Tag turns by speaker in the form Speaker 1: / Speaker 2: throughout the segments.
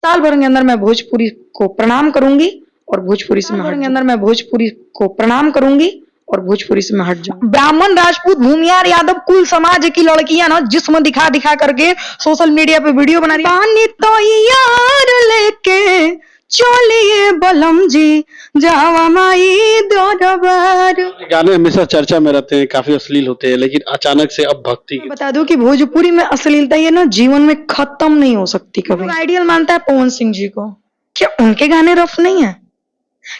Speaker 1: साल भर के अंदर मैं भोजपुरी को प्रणाम करूंगी और भोजपुरी से मैं हट जाऊं। ब्राह्मण, राजपूत, भूमियार, यादव कुल समाज की लड़कियां ना जिस्म दिखा दिखा करके सोशल मीडिया पे वीडियो बना रही है। पानी तो यार लेके चलिए बलम जी जावा माई दरबार।
Speaker 2: गाने हमेशा चर्चा में रहते हैं, काफी अश्लील होते हैं, लेकिन अचानक से अब भक्ति
Speaker 1: बता दूं कि भोजपुरी में अश्लीलता ये ना जीवन में खत्म नहीं हो सकती कभी। आइडियल मानता है पवन सिंह जी को, क्या उनके गाने रफ नहीं है?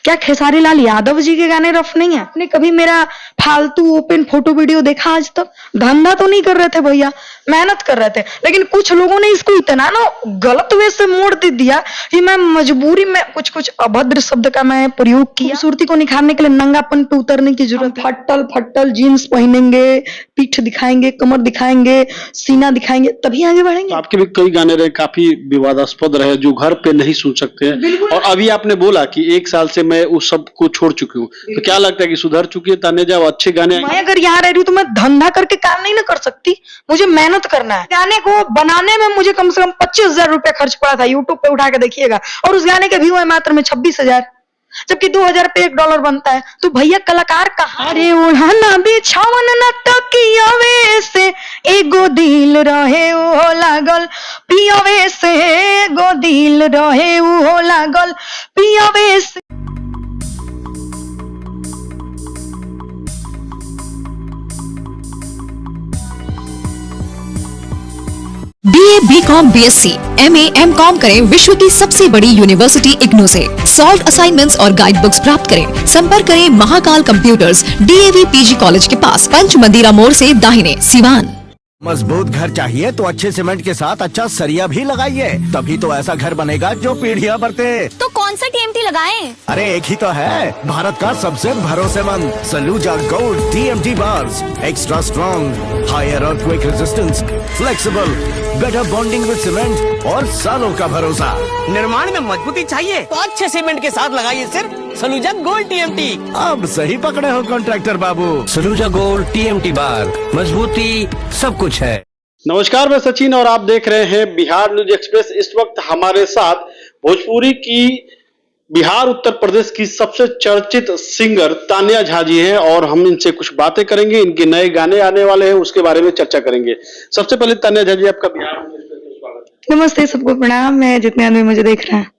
Speaker 1: क्या खेसारी लाल यादव जी के गाने रफ नहीं है? आपने कभी मेरा फालतू ओपन फोटो वीडियो देखा आज तक? धंधा तो नहीं कर रहे थे भैया, मेहनत कर रहे थे, लेकिन कुछ लोगों ने इसको इतना ना गलत वे से मोड़ दिया कि मैं मजबूरी में कुछ अभद्र शब्द का मैं प्रयोग किया। खूबसूरती को निखारने के लिए नंगापन पे उतरने की जरूरत है। फट्टल जीन्स पहनेंगे, पीठ दिखाएंगे, कमर दिखाएंगे, सीना दिखाएंगे, तभी आगे बढ़ेंगे।
Speaker 2: तो आपके भी कई गाने रहे काफी विवादास्पद रहे जो घर पे नहीं सुन सकते हैं, और अभी आपने बोला कि 1 साल से मैं उस सब को छोड़ चुकी हूँ, तो क्या लगता है कि सुधर चुकी है तान्या? अच्छे गाने
Speaker 1: मैं अगर यहाँ रह रही हूँ तो मैं धंधा करके काम नहीं ना कर सकती, मुझे मेहनत करना है। गाने को बनाने में मुझे कम से कम 25,000 रुपया खर्च पड़ा था, यूट्यूब पे उठा के देखिएगा, और उस गाने के व्यू है मात्र में 26,000, जबकि 2,000 पे $1 बनता है। तो भैया कलाकार कहाँ? अरे ओढ़ाना बिछावन न तकियावे से एगो दिल रहे ओ लागल पियावे से, एगो दिल रहे ओ लागल पियावे से।
Speaker 3: BA, BCom, BSc, MA, MCom करें विश्व की सबसे बड़ी यूनिवर्सिटी इग्नू से। सॉल्व असाइनमेंट्स और गाइड बुक्स प्राप्त करें। संपर्क करें Mahakal computers, DAV PG college के पास, पंच मंदिरा मोड़ से दाहिने, सिवान।
Speaker 4: मजबूत घर चाहिए तो अच्छे सीमेंट के साथ अच्छा सरिया भी लगाइए, तभी तो ऐसा घर बनेगा जो पीढ़ियां बरते।
Speaker 5: तो कौन सा TMT लगाएं?
Speaker 4: अरे एक ही तो है, भारत का सबसे भरोसेमंद Saluja gold TMT bars. Extra strong, higher earthquake resistance, flexible, better bonding with cement और सालों का भरोसा।
Speaker 6: निर्माण में मजबूती चाहिए तो अच्छे सीमेंट के साथ लगाइए सिर्फ सलूजा गोल्ड TMT।
Speaker 4: अब सही पकड़े हो कॉन्ट्रैक्टर बाबू।
Speaker 7: सलूजा गोल्ड TMT बार, मजबूती सब कुछ है।
Speaker 2: नमस्कार, मैं सचिन और आप देख रहे हैं बिहार न्यूज एक्सप्रेस। इस वक्त हमारे साथ भोजपुरी की, बिहार उत्तर प्रदेश की सबसे चर्चित सिंगर तान्या झा जी हैं, और हम इनसे कुछ बातें करेंगे। इनके नए गाने आने वाले हैं, उसके बारे में चर्चा करेंगे। सबसे पहले तान्या झा जी, आपका बिहार न्यूज एक्सप्रेस में स्वागत।
Speaker 1: नमस्ते, सबको प्रणाम। मैं जितने आदमी मुझे देख रहे हैं,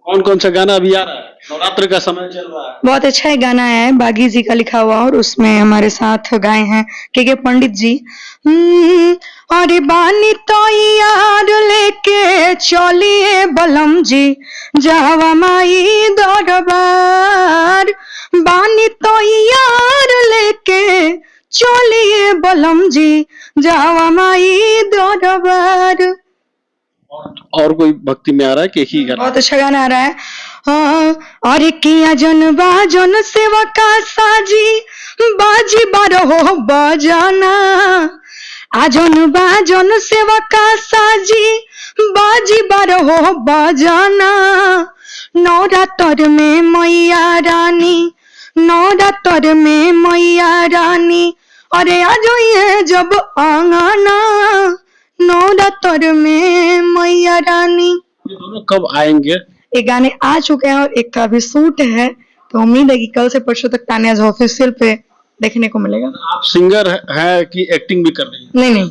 Speaker 2: कौन सा गाना अभी आ रहा है? नवरात्र का समय चल रहा है,
Speaker 1: बहुत अच्छा एक गाना है बागी जी का लिखा हुआ, और उसमें हमारे साथ गाए हैं के पंडित जी। अरे बानी तो यार लेके चलिए बलम जी जावा माई दरबार, बानी तो यार लेके चलिए बलम जी जावा माई दरबार।
Speaker 2: और कोई भक्ति में आ रहा है कि एक ही गाना?
Speaker 1: बहुत अच्छा गाना आ रहा है। अरे किया जन बाजन सेवा का साजी बाजी बारहो बजाना, आजन बाजन सेवा का साजी बाजी बारहो बजाना, नवरात्र में मैया रानी, नवरात्र में मैया रानी, अरे आ जाइए जब आंगना, नवरात्र में मैया रानी।
Speaker 2: ये दोनों कब आएंगे?
Speaker 1: एक गाने आ चुके हैं और एक का भी शूट है, तो उम्मीद है कि कल से परसों तक तान्या झा ऑफिशियल पे देखने को मिलेगा।
Speaker 2: आप सिंगर है कि एक्टिंग भी कर रही है?
Speaker 1: नहीं,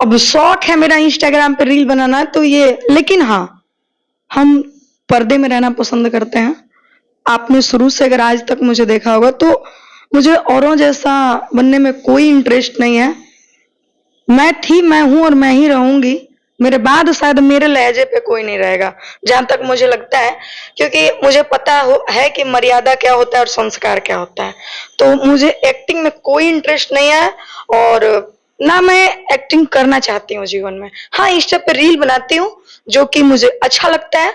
Speaker 1: अब शौक है मेरा इंस्टाग्राम पे रील बनाना, तो ये, लेकिन हाँ, हम पर्दे में रहना पसंद करते हैं। आपने शुरू से अगर आज तक मुझे देखा होगा तो मुझे औरों जैसा बनने में कोई इंटरेस्ट नहीं है। मैं हूं और मैं ही रहूंगी। मेरे बाद शायद मेरे लहजे पे कोई नहीं रहेगा, जहां तक मुझे लगता है, क्योंकि मुझे पता है कि मर्यादा क्या होता है और संस्कार क्या होता है। तो मुझे एक्टिंग में कोई इंटरेस्ट नहीं है, और ना मैं एक्टिंग करना चाहती हूँ जीवन में। हाँ, इंस्टा पे रील बनाती हूँ जो कि मुझे अच्छा लगता है।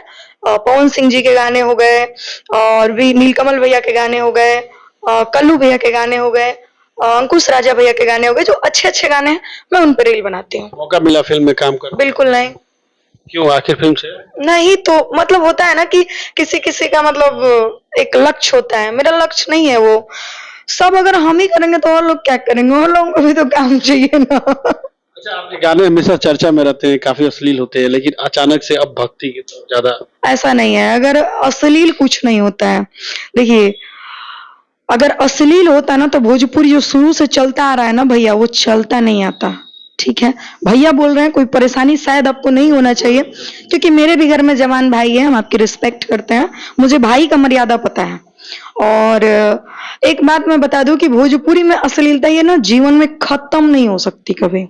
Speaker 1: पवन सिंह जी के गाने हो गए, और भी नीलकमल भैया के गाने हो गए, कल्लू भैया के गाने हो गए, अंकुश राजा भैया के गाने हो गए, जो अच्छे गाने हैं, मैं उन पर रील बनाती हूँ।
Speaker 2: मौका मिला फिल्म में काम करने?
Speaker 1: बिल्कुल नहीं।
Speaker 2: क्यों, आखिर फिल्म से
Speaker 1: नहीं, तो मतलब होता है ना कि किसी का मतलब एक लक्ष्य होता है, मेरा लक्ष्य नहीं है वो सब। अगर हम ही करेंगे तो और लोग क्या करेंगे? और लोगों को भी तो काम चाहिए ना।
Speaker 2: अच्छा, आपके गाने हमेशा चर्चा में रहते हैं, काफी अश्लील होते हैं, लेकिन अचानक से अब भक्ति की तरफ ज्यादा।
Speaker 1: ऐसा नहीं है, अगर अश्लील कुछ नहीं होता है। देखिए, अगर अश्लील होता ना तो भोजपुरी जो शुरू से चलता आ रहा है ना भैया, वो चलता नहीं आता। ठीक है, भैया बोल रहे हैं, कोई परेशानी शायद आपको नहीं होना चाहिए, क्योंकि मेरे भी घर में जवान भाई है, हम आपकी रिस्पेक्ट करते हैं, मुझे भाई का मर्यादा पता है। और एक बात मैं बता दूं कि भोजपुरी में अश्लीलता ये ना जीवन में खत्म नहीं हो सकती, कभी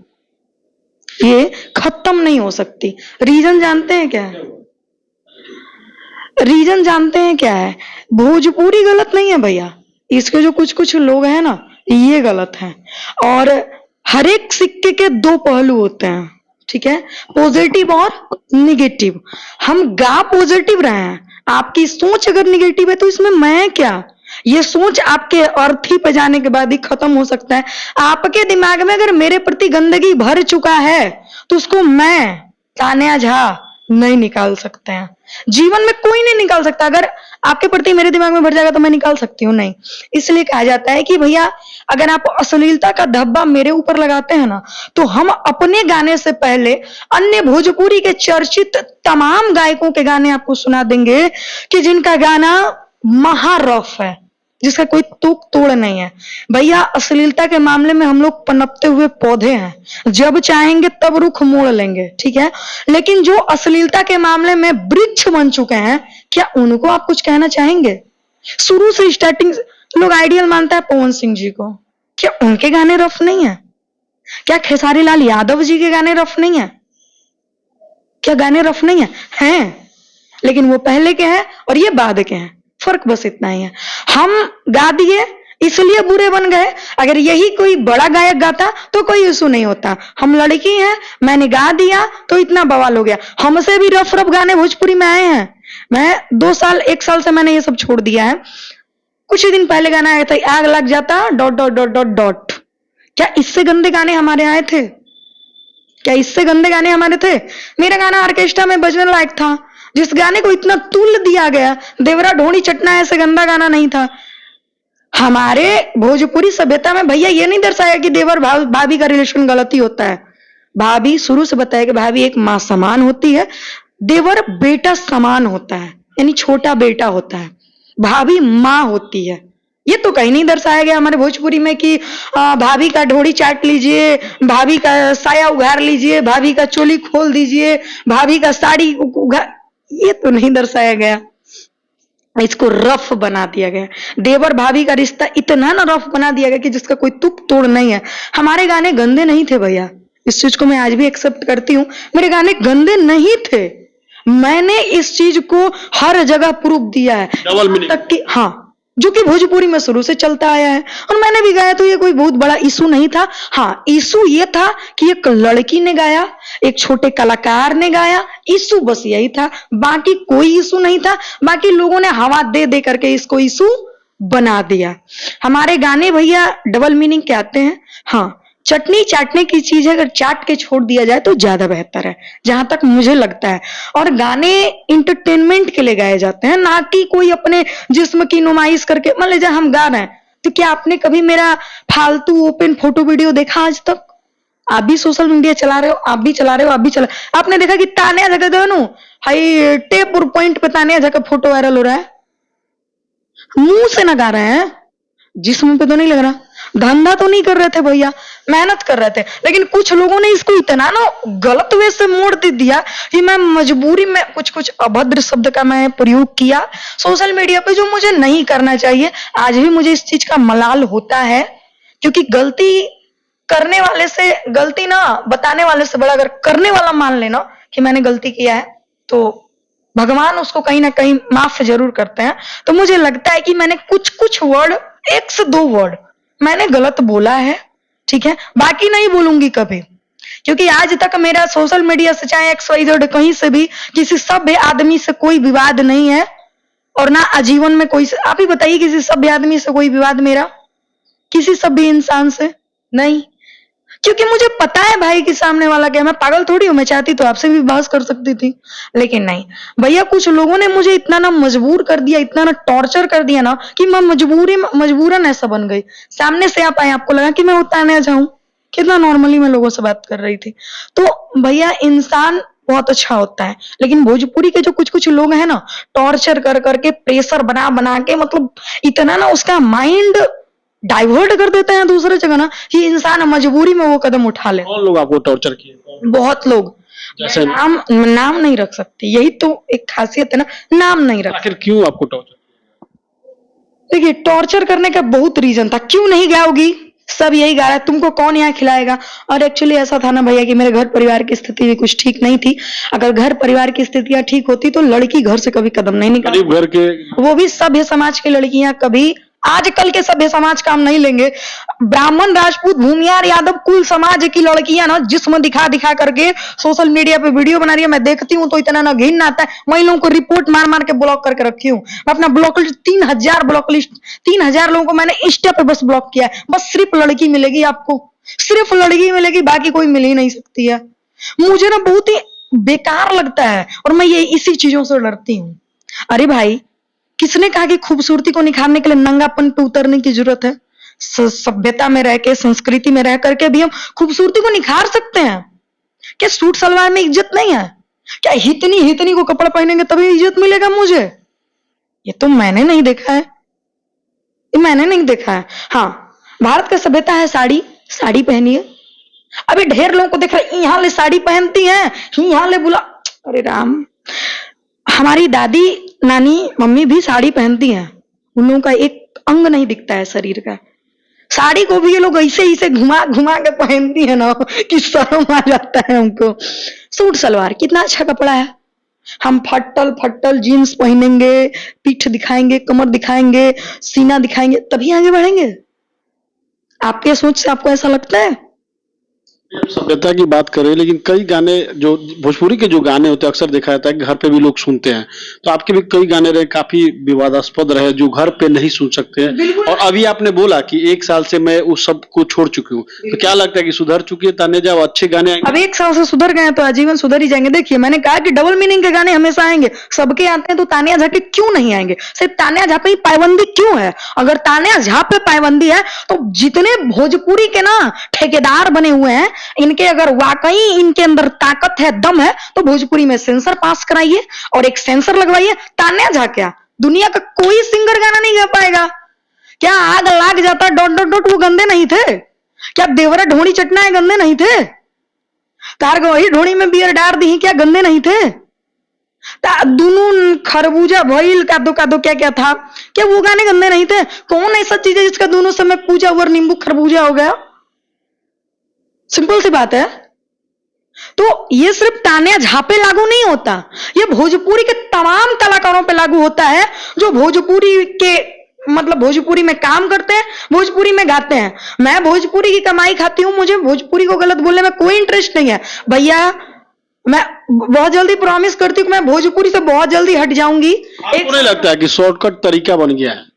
Speaker 1: ये खत्म नहीं हो सकती। रीजन जानते हैं क्या है? रीजन जानते हैं क्या है? भोजपुरी गलत नहीं है भैया, इसके जो कुछ कुछ लोग हैं ना, ये गलत हैं। और हर एक सिक्के के दो पहलू होते हैं, ठीक है, पॉजिटिव और निगेटिव। हम गा पॉजिटिव रहे हैं, आपकी सोच अगर निगेटिव है तो इसमें मैं क्या? ये सोच आपके अर्थी पे जाने के बाद ही खत्म हो सकता है। आपके दिमाग में अगर मेरे प्रति गंदगी भर चुका है तो उसको मैं तान्या झा नहीं निकाल सकते हैं, जीवन में कोई नहीं निकाल सकता। अगर आपके प्रति मेरे दिमाग में भर जाएगा तो मैं निकाल सकती हूँ? नहीं। इसलिए कहा जाता है कि भैया अगर आप अश्लीलता का धब्बा मेरे ऊपर लगाते हैं ना, तो हम अपने गाने से पहले अन्य भोजपुरी के चर्चित तमाम गायकों के गाने आपको सुना देंगे कि जिनका गाना महारफ है, जिसका कोई तुक तोड़ नहीं है। भैया अश्लीलता के मामले में हम लोग पनपते हुए पौधे हैं, जब चाहेंगे तब रुख मोड़ लेंगे, ठीक है। लेकिन जो अश्लीलता के मामले में वृक्ष बन चुके हैं, क्या उनको आप कुछ कहना चाहेंगे? शुरू से स्टार्टिंग लोग आइडियल मानता है पवन सिंह जी को, क्या उनके गाने रफ नहीं है? क्या खेसारी लाल यादव जी के गाने रफ नहीं है? क्या गाने रफ नहीं है? हैं, लेकिन वो पहले के हैं और ये बाद के हैं, फर्क बस इतना ही है। हम गा दिए इसलिए बुरे बन गए, अगर यही कोई बड़ा गायक गाता तो कोई इशू नहीं होता। हम लड़की हैं, मैंने गा दिया तो इतना बवाल हो गया। हमसे भी रफ रफ गाने भोजपुरी में आए हैं। मैं 2 साल 1 साल से मैंने ये सब छोड़ दिया है। कुछ ही दिन पहले गाना आया था, आग लग जाता ... क्या इससे गंदे गाने हमारे आए थे? क्या इससे गंदे गाने हमारे थे? मेरा गाना ऑर्केस्ट्रा में बजने लायक था। जिस गाने को इतना तुल दिया गया, देवरा ढोणी चटना, ऐसे गंदा गाना नहीं था। हमारे भोजपुरी सभ्यता में भैया ये नहीं दर्शाया कि देवर भाभी का रिलेशन गलती होता है। भाभी शुरू से बताया कि भाभी एक माँ समान होती है, देवर बेटा समान होता है, यानी छोटा बेटा होता है, भाभी माँ होती है। ये तो कहीं नहीं दर्शाया गया हमारे भोजपुरी में कि भाभी का ढोड़ी चाट लीजिए, भाभी का साया उघाड़ लीजिए, भाभी का चोली खोल दीजिए, भाभी का साड़ी उघाड़, ये तो नहीं दर्शाया गया। इसको रफ बना दिया गया। देवर भाभी का रिश्ता इतना ना रफ बना दिया गया कि जिसका कोई तुक तोड़ नहीं है। हमारे गाने गंदे नहीं थे भैया, इस चीज को मैं आज भी एक्सेप्ट करती हूँ, मेरे गाने गंदे नहीं थे। मैंने इस चीज को हर जगह प्रूफ दिया है, तक कि हाँ, जो कि भोजपुरी में शुरू से चलता आया है और मैंने भी गाया, तो ये कोई बहुत बड़ा इशू नहीं था। हाँ, इशू ये था कि एक लड़की ने गाया, एक छोटे कलाकार ने गाया, इशू बस यही था, बाकी कोई इशू नहीं था। बाकी लोगों ने हवा दे दे करके इसको इशू बना दिया। हमारे गाने भैया डबल मीनिंग के आते हैं। हाँ, चटनी चाटने की चीज है, अगर चाट के छोड़ दिया जाए तो ज्यादा बेहतर है, जहां तक मुझे लगता है। और गाने इंटरटेनमेंट के लिए गाए जाते हैं, ना कि कोई अपने जिस्म की नुमाइश करके। मान लीजिए हम गा रहे हैं, तो क्या आपने कभी मेरा फालतू ओपन फोटो वीडियो देखा आज तक? आप भी सोशल मीडिया चला रहे हो, आप भी चला रहे हो, आप भी चला, आपने देखा कि तान्या झा का हाई टेप और पॉइंट पे तान्या झा का फोटो वायरल हो रहा है? मुंह से ना गा रहे हैं, जिस्म पे तो नहीं लग रहा। धंधा तो नहीं कर रहे थे भैया, मेहनत कर रहे थे। लेकिन कुछ लोगों ने इसको इतना ना गलत वे से मोड़ दे दिया कि मैं मजबूरी में कुछ अभद्र शब्द का मैं प्रयोग किया सोशल मीडिया पे, जो मुझे नहीं करना चाहिए। आज भी मुझे इस चीज का मलाल होता है, क्योंकि गलती करने वाले से, गलती ना बताने वाले से बड़ा अगर करने वाला मान लेना कि मैंने गलती किया है, तो भगवान उसको कहीं ना कहीं माफ जरूर करते हैं। तो मुझे लगता है कि मैंने कुछ वर्ड, 1 से 2 वर्ड मैंने गलत बोला है, ठीक है, बाकी नहीं बोलूंगी कभी, क्योंकि आज तक मेरा सोशल मीडिया से चाहे XYZ कहीं से भी किसी सभ्य आदमी से कोई विवाद नहीं है, और ना आजीवन में कोई। आप ही बताइए, किसी सभ्य आदमी से कोई विवाद मेरा, किसी सभ्य इंसान से नहीं, क्योंकि मुझे पता है भाई कि सामने वाला क्या। मैं पागल थोड़ी हूं, मैं चाहती तो आपसे भी बहस कर सकती थी, लेकिन नहीं भैया। कुछ लोगों ने मुझे इतना ना मजबूर कर दिया, इतना ना टॉर्चर कर दिया ना, कि मैं मजबूरन ऐसा बन गई। सामने से आप आए, आपको लगा कि मैं उतारने जाऊं, कितना नॉर्मली मैं लोगों से बात कर रही थी। तो भैया इंसान बहुत अच्छा होता है, लेकिन भोजपुरी के जो कुछ कुछ लोग हैं ना, टॉर्चर कर करके प्रेशर बना बना के मतलब इतना ना उसका माइंड डाइवर्ट कर देते हैं दूसरे जगह ना कि इंसान मजबूरी में वो कदम उठा ले।
Speaker 2: कौन लोग आपको टॉर्चर किए?
Speaker 1: बहुत लोग,
Speaker 2: जैसे
Speaker 1: नाम नाम नहीं रख सकती, यही तो एक खासियत है ना, नाम नहीं रख।
Speaker 2: आखिर क्यों आपको टॉर्चर?
Speaker 1: देखिए टॉर्चर करने का बहुत रीजन था, क्यों नहीं गाओगी, सब यही गा रहा है, तुमको कौन यहाँ खिलाएगा। और एक्चुअली ऐसा था ना भैया कि मेरे घर परिवार की स्थिति भी कुछ ठीक नहीं थी। अगर घर परिवार की स्थितियां ठीक होती तो लड़की घर से कभी कदम नहीं निकालती,
Speaker 2: गरीब घर के,
Speaker 1: वो भी सभ्य समाज की लड़कियां कभी आजकल के सभ्य समाज काम नहीं लेंगे। ब्राह्मण राजपूत भूमियार यादव कुल समाज की लड़कियां ना जिस्म दिखा दिखा करके सोशल मीडिया पे वीडियो बना रही है, मैं देखती हूँ तो इतना ना घिन आता है। मैं इन लोगों को रिपोर्ट मार मार के ब्लॉक करके रखी हूँ। मैं अपना ब्लॉक लिस्ट 3000 ब्लॉक लिस्ट 3000 लोगों को मैंने इंस्टा पे बस ब्लॉक किया है। बस सिर्फ लड़की मिलेगी आपको, सिर्फ लड़की मिलेगी, बाकी कोई मिल ही नहीं सकती है। मुझे ना बहुत ही बेकार लगता है और मैं ये इसी चीजों से डरती हूँ। अरे भाई किसने कहा कि खूबसूरती को निखारने के लिए नंगापन पे उतरने की जरूरत है? सभ्यता में रह के, संस्कृति में रह करके भी हम खूबसूरती को निखार सकते हैं। क्या सूट सलवार में इज्जत नहीं है? क्या हितनी हितनी को कपड़ा पहनेंगे तभी इज्जत मिलेगा मुझे? ये तो मैंने नहीं देखा है, ये मैंने नहीं देखा है। हाँ, भारत का सभ्यता है साड़ी, साड़ी पहनिए। अभी ढेर लोगों को देख रहे यहाँ ले साड़ी पहनती है, यहाँ ले बुला, अरे राम, हमारी दादी नानी मम्मी भी साड़ी पहनती हैं, उन लोगों का एक अंग नहीं दिखता है शरीर का। साड़ी को भी ये लोग ऐसे ऐसे घुमा घुमा के पहनती है ना कि शर्म आ जाता है हमको। सूट सलवार कितना अच्छा कपड़ा है, हम फट्टल फट्टल जीन्स पहनेंगे, पीठ दिखाएंगे, कमर दिखाएंगे, सीना दिखाएंगे, तभी आगे बढ़ेंगे। आपके सोच से आपको ऐसा लगता है?
Speaker 2: सभ्यता की बात करें, लेकिन कई गाने जो भोजपुरी के जो गाने होते हैं अक्सर देखा जाता है कि घर पे भी लोग सुनते हैं, तो आपके भी कई गाने रहे काफी विवादास्पद रहे जो घर पे नहीं सुन सकते हैं। और अभी आपने बोला कि 1 साल से मैं उस सब को छोड़ चुकी हूँ, तो क्या लगता है कि सुधर चुकी है तान्या जी? अच्छे गाने आएंगे?
Speaker 1: अब 1 साल से सुधर गए तो आजीवन सुधर ही जाएंगे। देखिए मैंने कहा कि डबल मीनिंग के गाने हमेशा आएंगे, सबके आते हैं, तो तान्या झा के क्यों नहीं आएंगे? सिर्फ तान्या झा पे ही पाबंदी क्यों है? अगर तान्या झा पे पाबंदी है तो जितने भोजपुरी के ना ठेकेदार बने हुए हैं, इनके अगर वाकई इनके अंदर ताकत है, दम है, तो भोजपुरी में सेंसर पास कराइए और एक सेंसर लगवाइए। तान्या झा क्या दुनिया का कोई सिंगर गाना नहीं गा पाएगा? क्या आग लाग जाता डॉट डॉट डॉट वो गंदे नहीं थे? क्या देवरा ढोड़ी चटना है गंदे नहीं थे? तार गवाही ढोड़ी में बियर डार दी क्या गंदे नहीं थे? दुनू खरबूजा भइल का दो क्या क्या था, क्या वो गाने गंदे नहीं थे? कौन ऐसा चीज है जिसका दोनों समय पूजा और नींबू खरबूजा हो गया? सिंपल सी बात है। तो ये सिर्फ तान्या झा पे लागू नहीं होता, ये भोजपुरी के तमाम कलाकारों पे लागू होता है जो भोजपुरी के मतलब भोजपुरी में काम करते हैं, भोजपुरी में गाते हैं। मैं भोजपुरी की कमाई खाती हूं, मुझे भोजपुरी को गलत बोलने में कोई इंटरेस्ट नहीं है भैया। मैं बहुत जल्दी प्रॉमिस करती हूँ मैं भोजपुरी से बहुत जल्दी हट जाऊंगी।
Speaker 2: आपको नहीं लगता है कि शॉर्टकट तरीका बन गया है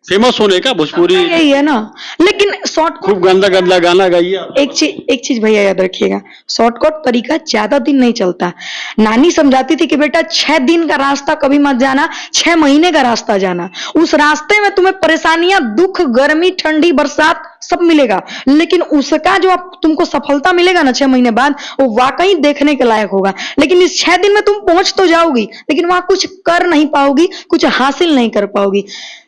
Speaker 2: फेमस होने का भोजपुरी?
Speaker 1: यही है ना, लेकिन शॉर्टकट
Speaker 2: खूब गंदा गंदा गाना गाइए।
Speaker 1: एक चीज भैया याद रखिएगा, शॉर्टकट तरीका ज्यादा दिन नहीं चलता। नानी समझाती थी कि बेटा 6 दिन का रास्ता कभी मत जाना, 6 महीने का रास्ता जाना। उस रास्ते में तुम्हें परेशानियां, दुख, गर्मी, ठंडी, बरसात सब मिलेगा, लेकिन उसका जो आप तुमको सफलता मिलेगा ना 6 महीने बाद, वो वाकई देखने के लायक होगा। लेकिन इस 6 दिन में तुम पहुंच तो जाओगी, लेकिन वहां कुछ कर नहीं पाओगी, कुछ हासिल नहीं कर पाओगी।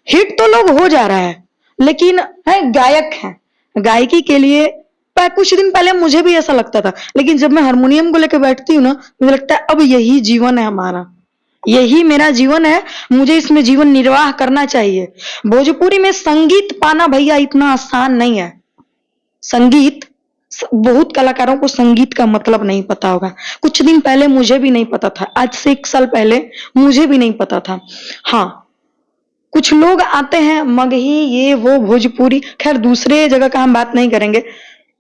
Speaker 1: हिट तो लोग हो जा रहा है, लेकिन है गायक है, गायकी के लिए कुछ दिन पहले मुझे भी ऐसा लगता था, लेकिन जब मैं हारमोनियम को लेकर बैठती हूँ ना, मुझे लगता है अब यही जीवन है हमारा, यही मेरा जीवन है, मुझे इसमें जीवन निर्वाह करना चाहिए। भोजपुरी में संगीत पाना भैया इतना आसान नहीं है। संगीत, बहुत कलाकारों को संगीत का मतलब नहीं पता होगा। कुछ दिन पहले मुझे भी नहीं पता था, आज से 1 साल पहले मुझे भी नहीं पता था। हाँ, कुछ लोग आते हैं मगही ये वो भोजपुरी, खैर दूसरे जगह का हम बात नहीं करेंगे।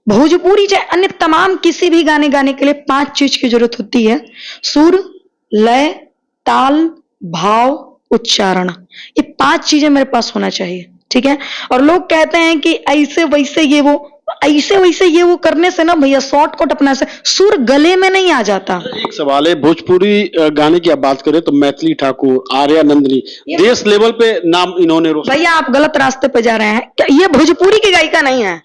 Speaker 1: भोजपुरी चाहे अन्य तमाम किसी भी गाने गाने के लिए 5 चीज की जरूरत होती है: सुर, लय, ताल, भाव, उच्चारण। ये 5 चीजें मेरे पास होना चाहिए, ठीक है। और लोग कहते हैं कि ऐसे वैसे ये वो, ऐसे वैसे ये वो करने से ना भैया शॉर्टकट अपना से सुर गले में नहीं आ जाता।
Speaker 2: एक सवाल है, भोजपुरी गाने की आप बात करें तो मैथिली ठाकुर, आर्या नंदनी देश लेवल पे नाम इन्होंने रोशन।
Speaker 1: भैया आप गलत रास्ते पे जा रहे हैं, क्या ये भोजपुरी की गायिका नहीं है?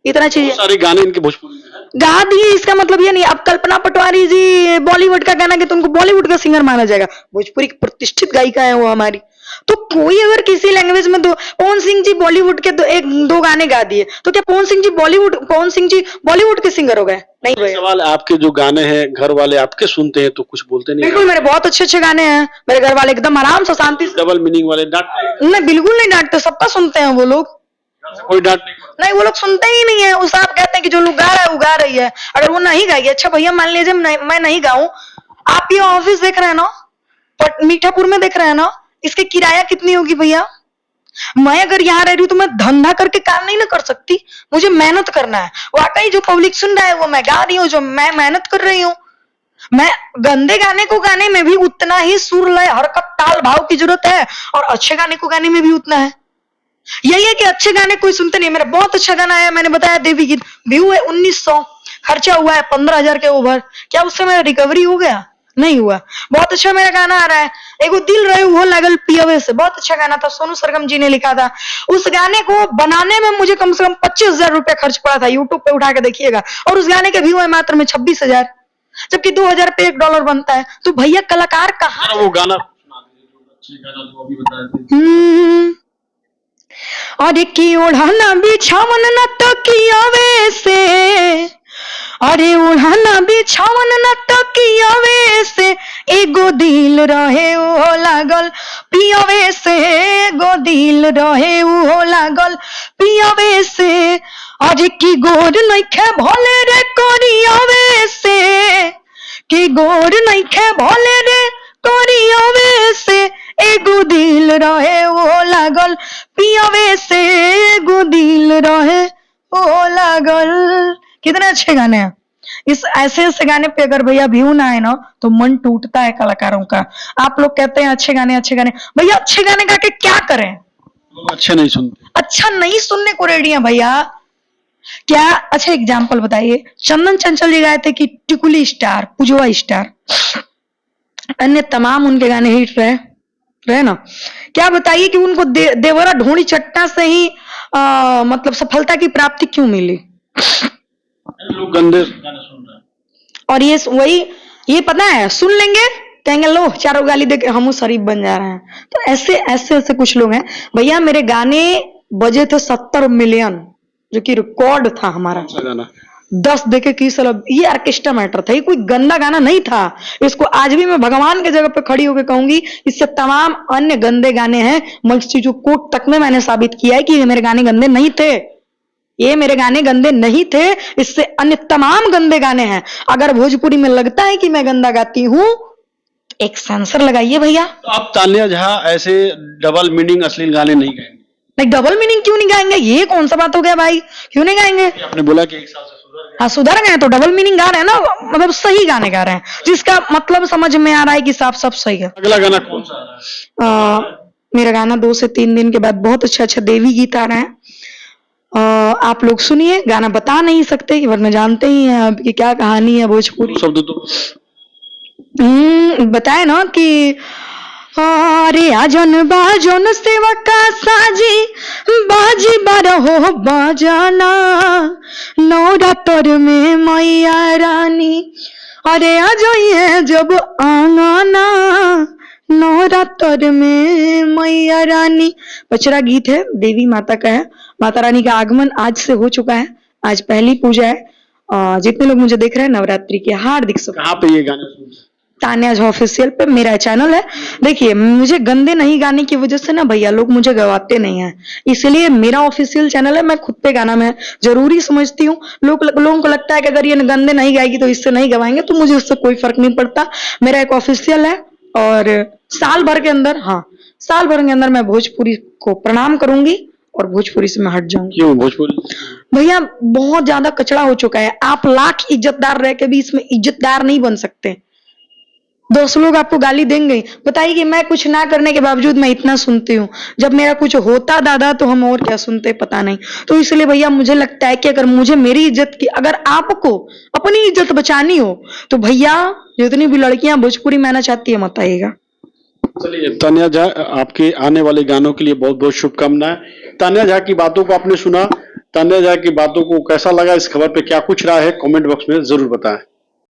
Speaker 1: इतना चाहिए।
Speaker 2: सारे गाने इनके भोजपुरी में हैं।
Speaker 1: गा दिए इसका मतलब ये नहीं अब कल्पना पटवारी जी बॉलीवुड का गाना कि तो उनको बॉलीवुड का सिंगर माना जाएगा। भोजपुरी की प्रतिष्ठित गायिका है वो हमारी। तो कोई अगर किसी लैंग्वेज में दो पवन सिंह जी बॉलीवुड के एक दो गाने गा दिए तो क्या पवन सिंह जी बॉलीवुड के सिंगर हो गए? नहीं भैया।
Speaker 2: सवाल, आपके जो गाने हैं घर वाले आपके सुनते हैं तो कुछ बोलते नहीं?
Speaker 1: बिल्कुल, मेरे बहुत अच्छे गाने हैं। मेरे घर वाले एकदम आराम से शांति से।
Speaker 2: डबल मीनिंग वाले डांटते
Speaker 1: नहीं, बिल्कुल नहीं डांटते, सबका सुनते हैं वो लोग।
Speaker 2: कोई डांट नहीं?
Speaker 1: वो लोग सुनते ही नहीं है। उस आप कहते हैं कि जो लोग गा रहा है वो गा रही है, अगर वो नहीं गाएगी। अच्छा भैया मान लीजिए मैं नहीं गाऊं, आप ये ऑफिस देख रहे हैं ना, मीठापुर में देख रहे हैं ना, इसकी किराया कितनी होगी भैया? मैं अगर यहाँ रह रही हूँ तो मैं धंधा करके काम नहीं ना कर सकती, मुझे मेहनत करना है। वाकई जो पब्लिक सुन रहा है वो मैं गा रही हूँ, जो मैं मेहनत कर रही हूँ। मैं गंदे गाने को गाने में भी उतना ही सुर लय हरकत ताल भाव की जरूरत है और अच्छे गाने को गाने में भी उतना है। यही है कि अच्छे गाने कोई सुनते नहीं। मेरा बहुत अच्छा गाना है, मैंने बताया देवी गीत, व्यू है 1900, खर्चा हुआ है 15,000 के ओवर। क्या उससे मेरा रिकवरी हो गया? नहीं हुआ। बहुत अच्छा मेरा गाना आ रहा है, एगो दिल रहे वो लागल पियवे से, बहुत अच्छा गाना था, सोनू सरगम जी ने लिखा था। उस गाने को बनाने में मुझे कम से कम 25,000 रुपया खर्च पड़ा था। यूट्यूब पे उठा के देखिएगा। और उस गाने के व्यू है मात्र में 26,000, जबकि 2,000 पे $1 बनता है। तो भैया कलाकार कहाँ?
Speaker 2: वो गाना अच्छी गाना जो अभी बताया थे।
Speaker 1: अरे की ओढ़ाना बिछावन न तकियावे से, अरे ओढ़ाना बिछावन न तकियावे से, एगो दिल रहे ओ लागल पियावे से, एगो दिल रहे ओ लागल पियावे से। अरे की गोर नइखे भले रे करियावे से, की गोर नइखे भले रे करियावे से, एगो दिल रहे ओ लागल पियावे से, एगो दिल रहे ओ लागल। कितने अच्छे गाने हैं। इस ऐसे गाने पे अगर भैया व्यू ना आए ना तो मन टूटता है कलाकारों का। आप लोग कहते हैं अच्छे गाने भैया अच्छे गाने गा के क्या करें?
Speaker 2: लोग अच्छे नहीं सुनते,
Speaker 1: अच्छा नहीं सुनने को रेडी हैं भैया। क्या अच्छा एग्जाम्पल बताइए, चंदन चंचल जी गाए थे कि टिकुली स्टार, पुजवा स्टार, अन्य तमाम उनके गाने हिट रहे ना। क्या बताइए कि उनको देवरा ढोणी चट्टा से ही मतलब सफलता की प्राप्ति क्यों मिली?
Speaker 2: लोग गंदे गाने सुन रहे हैं।
Speaker 1: और ये पता है, सुन लेंगे कहेंगे लो चारों गाली देके हम शरीफ बन जा रहे हैं। तो ऐसे कुछ लोग हैं भैया। मेरे गाने बजे थे 70 मिलियन, जो कि रिकॉर्ड था हमारा।
Speaker 2: गाना
Speaker 1: 10 देखे की सलब, ये ऑर्केस्ट्रा मैटर था, ये कोई गंदा गाना नहीं था। इसको आज भी मैं भगवान के जगह पे खड़ी होकर कहूंगी, इससे तमाम अन्य गंदे गाने हैं। मल्टीट्यूड कोर्ट तक में मैंने साबित किया है कि ये मेरे गाने गंदे नहीं थे, ये मेरे गाने गंदे नहीं थे। इससे अन्य तमाम गंदे गाने हैं। अगर भोजपुरी में लगता है कि मैं गंदा गाती हूं, एक सेंसर लगाइए भैया।
Speaker 2: तो आप तान्या झा ऐसे डबल मीनिंग अश्लील गाने नहीं गाएंगे?
Speaker 1: नहीं, डबल मीनिंग क्यों नहीं गाएंगे? ये कौन सा बात हो गया भाई, क्यों नहीं गाएंगे?
Speaker 2: आपने बोला कि 1 साल से सुधर गए।
Speaker 1: हाँ सुधर गए तो डबल मीनिंग गा रहे हैं ना, मतलब सही गाने गा रहे हैं, जिसका मतलब समझ में आ रहा है कि साफ सब सही है।
Speaker 2: अगला गाना कौन सा आ रहा है?
Speaker 1: मेरा गाना 2 से 3 दिन के बाद बहुत अच्छा देवी गीत आ रहे हैं। आप लोग सुनिए, गाना बता नहीं सकते वरना जानते ही हैं अब कि क्या कहानी है भोजपुरी।
Speaker 2: शब्द तो
Speaker 1: बताए ना कि अरे आजन बाजन सेवका साजी बाजी बारहो बाजाना, नवरात्र में मैया रानी अरे आ जाइए जब आंगना, नवरात्र में मैया रानी। पचरा गीत है, देवी माता का है। माता रानी का आगमन आज से हो चुका है, आज पहली पूजा है। जितने लोग मुझे देख रहे हैं नवरात्रि के हार्दिक शुभकामनाएं।
Speaker 2: कहाँ पे ये गाने सुन रहे हैं?
Speaker 1: तान्या झा ऑफिशियल पे मेरा चैनल है। देखिए मुझे गंदे नहीं गाने की वजह से ना भैया लोग मुझे गवाते नहीं हैं, इसलिए मेरा ऑफिशियल चैनल है। मैं खुद पे गाना मैं जरूरी समझती हूँ। लोगों को लगता है कि अगर ये गंदे नहीं गाएगी तो इससे नहीं गवाएंगे, तो मुझे उससे कोई फर्क नहीं पड़ता। मेरा एक ऑफिशियल है और साल भर के अंदर मैं भोजपुरी को प्रणाम करूंगी और भोजपुरी से मैं हट जाऊंगी।
Speaker 2: क्यों भोजपुरी?
Speaker 1: भैया बहुत ज्यादा कचड़ा हो चुका है। आप लाख इज्जतदार रह के भी इसमें इज्जतदार नहीं बन सकते। 10 लोग आपको गाली देंगे, बताइए कि मैं कुछ ना करने के बावजूद मैं इतना सुनती हूँ। जब मेरा कुछ होता दादा तो हम और क्या सुनते पता नहीं। तो इसलिए भैया मुझे लगता है कि अगर मुझे मेरी इज्जत की, अगर आपको अपनी इज्जत बचानी हो तो भैया जितनी भी लड़कियां भोजपुरी में आना चाहती है मत आइएगा।
Speaker 2: चलिए तान्या झा, आपके आने वाले गानों के लिए बहुत बहुत शुभकामनाएं। तान्या झा की बातों को आपने सुना, तान्या झा की बातों को कैसा लगा, इस खबर पे क्या कुछ राय है, कमेंट बॉक्स में जरूर बताएं।